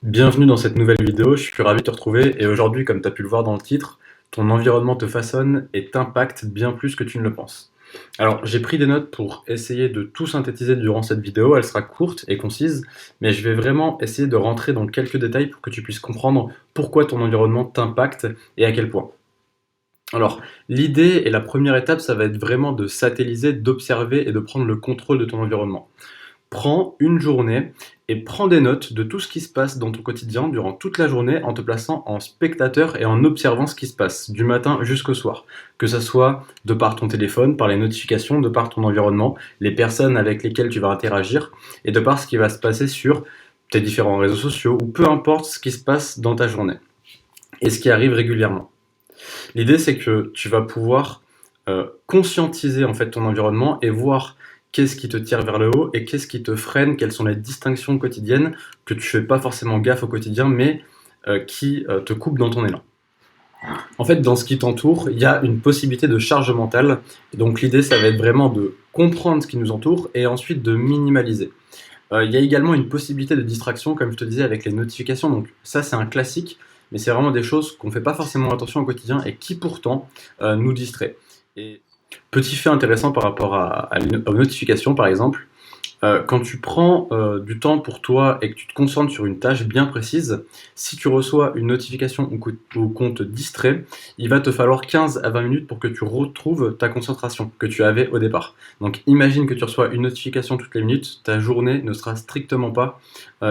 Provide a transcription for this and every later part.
Bienvenue dans cette nouvelle vidéo, je suis ravi de te retrouver et aujourd'hui, comme tu as pu le voir dans le titre, ton environnement te façonne et t'impacte bien plus que tu ne le penses. Alors, j'ai pris des notes pour essayer de tout synthétiser durant cette vidéo, elle sera courte et concise, mais je vais vraiment essayer de rentrer dans quelques détails pour que tu puisses comprendre pourquoi ton environnement t'impacte et à quel point. Alors, l'idée et la première étape, ça va être vraiment de satelliser, d'observer et de prendre le contrôle de ton environnement. Prends une journée et prends des notes de tout ce qui se passe dans ton quotidien durant toute la journée en te plaçant en spectateur et en observant ce qui se passe du matin jusqu'au soir. Que ça soit de par ton téléphone, par les notifications, de par ton environnement, les personnes avec lesquelles tu vas interagir et de par ce qui va se passer sur tes différents réseaux sociaux ou peu importe ce qui se passe dans ta journée et ce qui arrive régulièrement. L'idée, c'est que tu vas pouvoir conscientiser en fait ton environnement et voir qu'est-ce qui te tire vers le haut et qu'est-ce qui te freine, quelles sont les distinctions quotidiennes que tu fais pas forcément gaffe au quotidien, mais qui te coupent dans ton élan. En fait, dans ce qui t'entoure, il y a une possibilité de charge mentale. Donc l'idée, ça va être vraiment de comprendre ce qui nous entoure et ensuite de minimaliser. Il y a également une possibilité de distraction, comme je te disais, avec les notifications. Donc ça, c'est un classique, mais c'est vraiment des choses qu'on ne fait pas forcément attention au quotidien et qui pourtant nous distraient. Et petit fait intéressant par rapport aux notifications, par exemple, quand tu prends du temps pour toi et que tu te concentres sur une tâche bien précise, si tu reçois une notification ou qu'on te distrait, il va te falloir 15 à 20 minutes pour que tu retrouves ta concentration que tu avais au départ. Donc imagine que tu reçois une notification toutes les minutes, ta journée ne sera strictement pas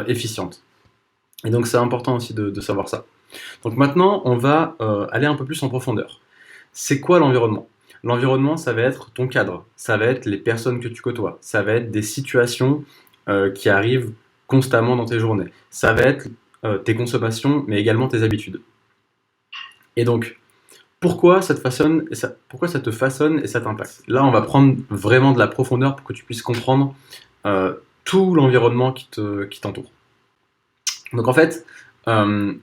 efficiente. Et donc c'est important aussi de savoir ça. Donc maintenant, on va aller un peu plus en profondeur. C'est quoi l'environnement? L'environnement, ça va être ton cadre, ça va être les personnes que tu côtoies, ça va être des situations qui arrivent constamment dans tes journées, ça va être tes consommations, mais également tes habitudes. Et donc, pourquoi ça te façonne et ça t'impacte? Là, on va prendre vraiment de la profondeur pour que tu puisses comprendre euh, tout l'environnement qui t'entoure. Donc en fait,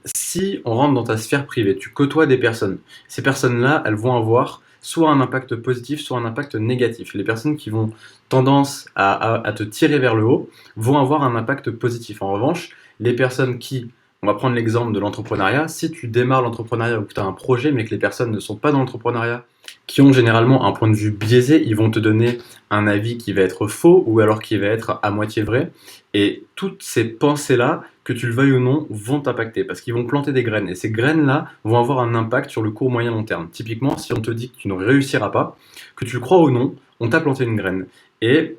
si on rentre dans ta sphère privée, tu côtoies des personnes. Ces personnes-là, elles vont avoir soit un impact positif, soit un impact négatif. Les personnes qui vont tendance à te tirer vers le haut vont avoir un impact positif. En revanche, les personnes qui, on va prendre l'exemple de l'entrepreneuriat, si tu démarres l'entrepreneuriat ou que tu as un projet mais que les personnes ne sont pas dans l'entrepreneuriat, qui ont généralement un point de vue biaisé, ils vont te donner un avis qui va être faux ou alors qui va être à moitié vrai. Et toutes ces pensées-là, que tu le veuilles ou non, vont t'impacter parce qu'ils vont planter des graines. Et ces graines-là vont avoir un impact sur le court, moyen, long terme. Typiquement, si on te dit que tu ne réussiras pas, que tu le crois ou non, on t'a planté une graine. Et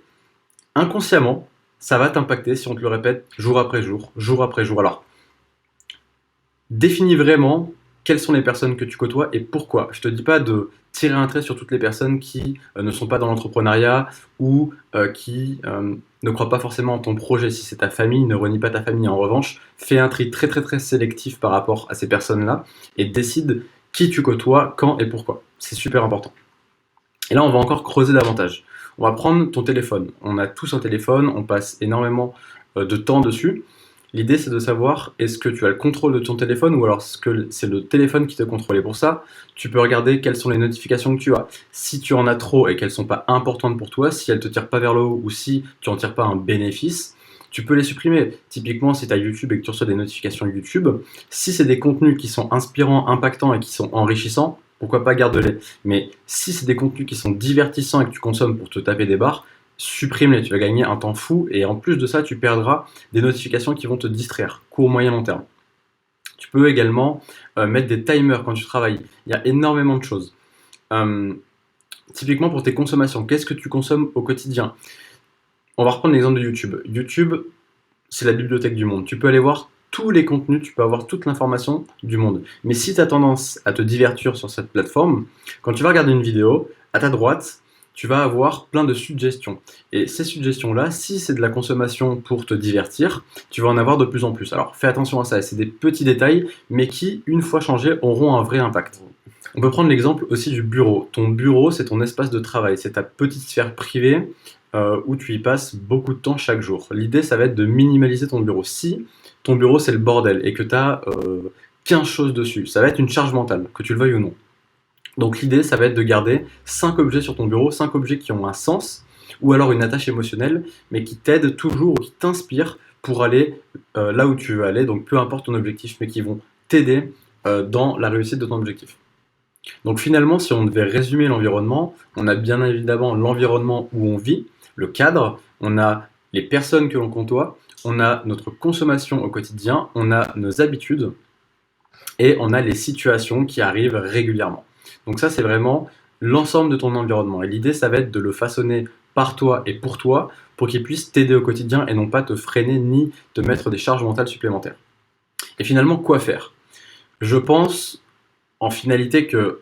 inconsciemment, ça va t'impacter si on te le répète jour après jour, jour après jour. Alors, définis vraiment quelles sont les personnes que tu côtoies et pourquoi. Je te dis pas de tirer un trait sur toutes les personnes qui ne sont pas dans l'entrepreneuriat ou qui ne croient pas forcément en ton projet. Si c'est ta famille, ne renie pas ta famille. En revanche, fais un tri très très très sélectif par rapport à ces personnes-là et décide qui tu côtoies, quand et pourquoi. C'est super important. Et là, on va encore creuser davantage. On va prendre ton téléphone. On a tous un téléphone, on passe énormément de temps dessus. L'idée, c'est de savoir est-ce que tu as le contrôle de ton téléphone ou alors est-ce que c'est le téléphone qui te contrôle. Et pour ça, tu peux regarder quelles sont les notifications que tu as. Si tu en as trop et qu'elles ne sont pas importantes pour toi, si elles ne te tirent pas vers le haut ou si tu n'en tires pas un bénéfice, tu peux les supprimer. Typiquement, si tu as YouTube et que tu reçois des notifications YouTube, si c'est des contenus qui sont inspirants, impactants et qui sont enrichissants, pourquoi pas garde-les. Mais si c'est des contenus qui sont divertissants et que tu consommes pour te taper des barres, supprime-les, tu vas gagner un temps fou et en plus de ça, tu perdras des notifications qui vont te distraire, court, moyen, long terme. Tu peux également mettre des timers quand tu travailles. Il y a énormément de choses. Euh, Typiquement pour tes consommations, qu'est-ce que tu consommes au quotidien? On va reprendre l'exemple de YouTube. YouTube, c'est la bibliothèque du monde. Tu peux aller voir tous les contenus, tu peux avoir toute l'information du monde. Mais si tu as tendance à te divertir sur cette plateforme, quand tu vas regarder une vidéo, à ta droite, tu vas avoir plein de suggestions. Et ces suggestions-là, si c'est de la consommation pour te divertir, tu vas en avoir de plus en plus. Alors fais attention à ça, c'est des petits détails, mais qui, une fois changés, auront un vrai impact. On peut prendre l'exemple aussi du bureau. Ton bureau, c'est ton espace de travail, c'est ta petite sphère privée où tu y passes beaucoup de temps chaque jour. L'idée, ça va être de minimaliser ton bureau. Si ton bureau, c'est le bordel et que tu as 15 choses dessus, ça va être une charge mentale, que tu le veuilles ou non. Donc l'idée, ça va être de garder 5 objets sur ton bureau, 5 objets qui ont un sens, ou alors une attache émotionnelle, mais qui t'aident toujours ou qui t'inspirent pour aller là où tu veux aller, donc peu importe ton objectif, mais qui vont t'aider dans la réussite de ton objectif. Donc finalement, si on devait résumer l'environnement, on a bien évidemment l'environnement où on vit, le cadre, on a les personnes que l'on côtoie, on a notre consommation au quotidien, on a nos habitudes et on a les situations qui arrivent régulièrement. Donc ça, c'est vraiment l'ensemble de ton environnement. Et l'idée, ça va être de le façonner par toi et pour qu'il puisse t'aider au quotidien et non pas te freiner ni te mettre des charges mentales supplémentaires. Et finalement, quoi faire? Je pense en finalité que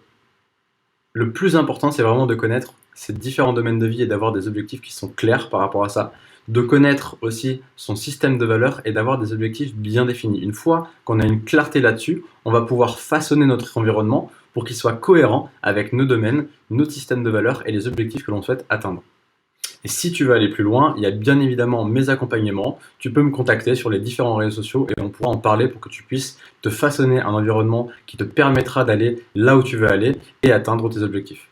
le plus important, c'est vraiment de connaître ces différents domaines de vie et d'avoir des objectifs qui sont clairs par rapport à ça. De connaître aussi son système de valeurs et d'avoir des objectifs bien définis. Une fois qu'on a une clarté là-dessus, on va pouvoir façonner notre environnement pour qu'il soit cohérent avec nos domaines, notre système de valeurs et les objectifs que l'on souhaite atteindre. Et si tu veux aller plus loin, il y a bien évidemment mes accompagnements. Tu peux me contacter sur les différents réseaux sociaux et on pourra en parler pour que tu puisses te façonner un environnement qui te permettra d'aller là où tu veux aller et atteindre tes objectifs.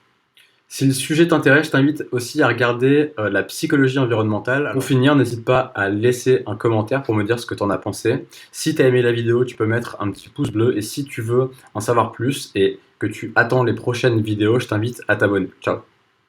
Si le sujet t'intéresse, je t'invite aussi à regarder la psychologie environnementale. Pour finir, n'hésite pas à laisser un commentaire pour me dire ce que tu en as pensé. Si tu as aimé la vidéo, tu peux mettre un petit pouce bleu. Et si tu veux en savoir plus et que tu attends les prochaines vidéos, je t'invite à t'abonner. Ciao!